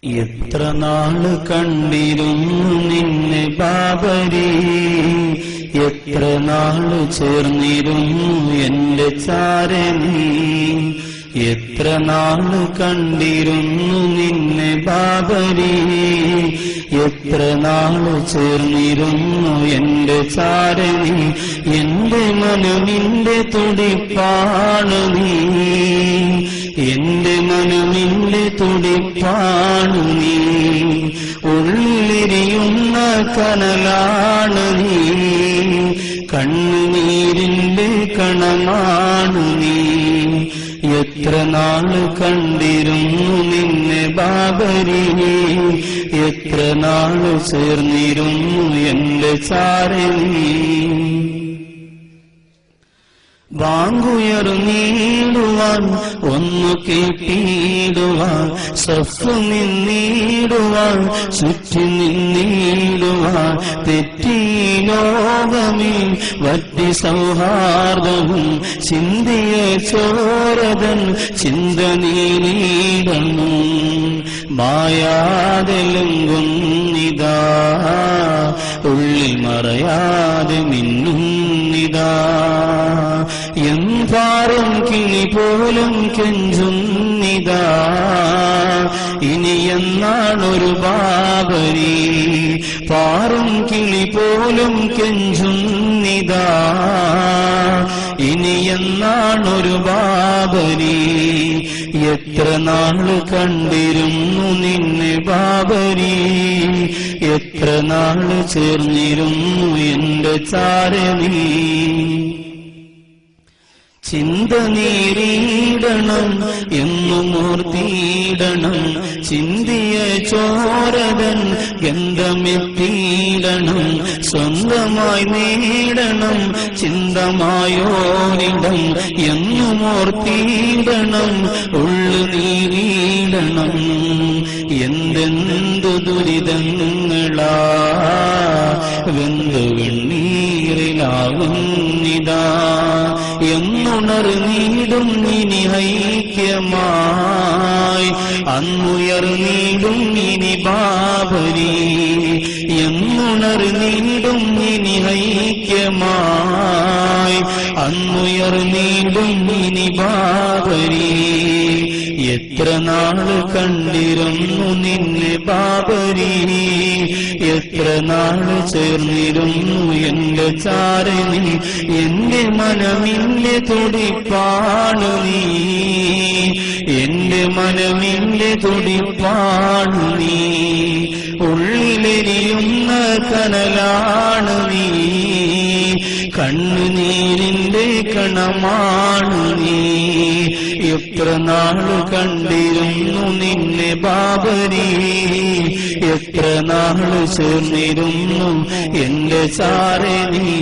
എത്ര നാള് കണ്ടിരുന്നു നിന്നെ ബാബരി, എത്ര നാള് ചേർന്നിരുന്നു എന്റെ ചാരനീ. എത്ര നാള് കണ്ടിരുന്നു നിന്നെ ബാബരി, എത്ര നാള് ചേർന്നിരുന്നു എന്റെ ചാരനീ. എന്റെ മനമിന്റെ തുടിപ്പാണ് നീ, എന്റെ മനമിന്റെ തുടിപ്പാണ് നീ. ഉള്ളിരിയുന്ന കനലാണ് നീ, കണ്ണുനീരിന്റെ കണമാണ് നീ. എത്ര നാള് കണ്ടിരുന്നു നിന്നെ ബാബരി, എത്ര നാള് ചേർന്നിരുന്നു എന്റെ ചാരനീ. വാങ്ങുയർന്നീടുവാൻ ഒന്നു കേട്ടിടുവാൻ, സഫ് നിന്നിടുവാൻ ചുറ്റി നിന്നിടുവാൻ. തെറ്റി ലോകമേ വറ്റി സൗഹാർദ്ദവും, ചിന്തിയ ചോരതൻ ചിന്ത നീടണം. മായാതെലുങ്കുന്നിതാ, ഉള്ളിൽ മറയാതെ മിന്നുന്നിതാ. എമ്പാറും കിളി പോലും കെഞ്ചുന്നിതാ, ഇനി എന്നാണൊരു ബാബരി. പാറും കിളി പോലും കെഞ്ചുന്നിതാ, ഇനി എന്നാണൊരു ബാബരി. എത്ര നാള് കണ്ടിരുന്നു നിന്നെ ബാബരി, എത്ര നാള് ചേർന്നിരുന്നു എന്റെ ചാരനീ. ചിന്ത നീരിടണം എന്നു മൂർത്തിയിടണം, ചിന്തിയ ചോരതൻ ഗന്ധമെത്തിയിടണം. സ്വന്തമായി നേടണം ചിന്തമായോരിടം എന്നു മൂർത്തിയിടണം, ഉള്ളു നീരിടണം. എന്തെന്തു ദുരിതങ്ങളാ വെന്തു വെണ്ണീറിലാകുന്നിതാ. എന്നുണർന്നീടും ഇനി ഐക്യമായി, അന്നുയർന്നീടും ഇനി ബാബരി. എന്നുണർന്നീടും ഇനി ഐക്യമായി, അന്നുയർന്നീടും ഇനി ബാബരി. എത്ര നാള് കണ്ടിരുന്നു നിന്നെ ബാബരി, എത്ര നാള് ചേർന്നിരുന്നു എന്റെ ചാരനീ. എന്റെ മനമിന്റെ തുടിപ്പാണ് നീ, എന്റെ മനമിന്റെ തുടിപ്പാണ് നീ. ഉള്ളിലെരിയുന്ന കനലാണ് നീ, കണ്ണുനീരിന്റെ കണമാണ് നീ. എത്ര നാള് കണ്ടിരുന്നു നിന്നെ ബാബരി, എത്ര നാള് ചേർന്നിരുന്നു എന്റെ ചാരനീ.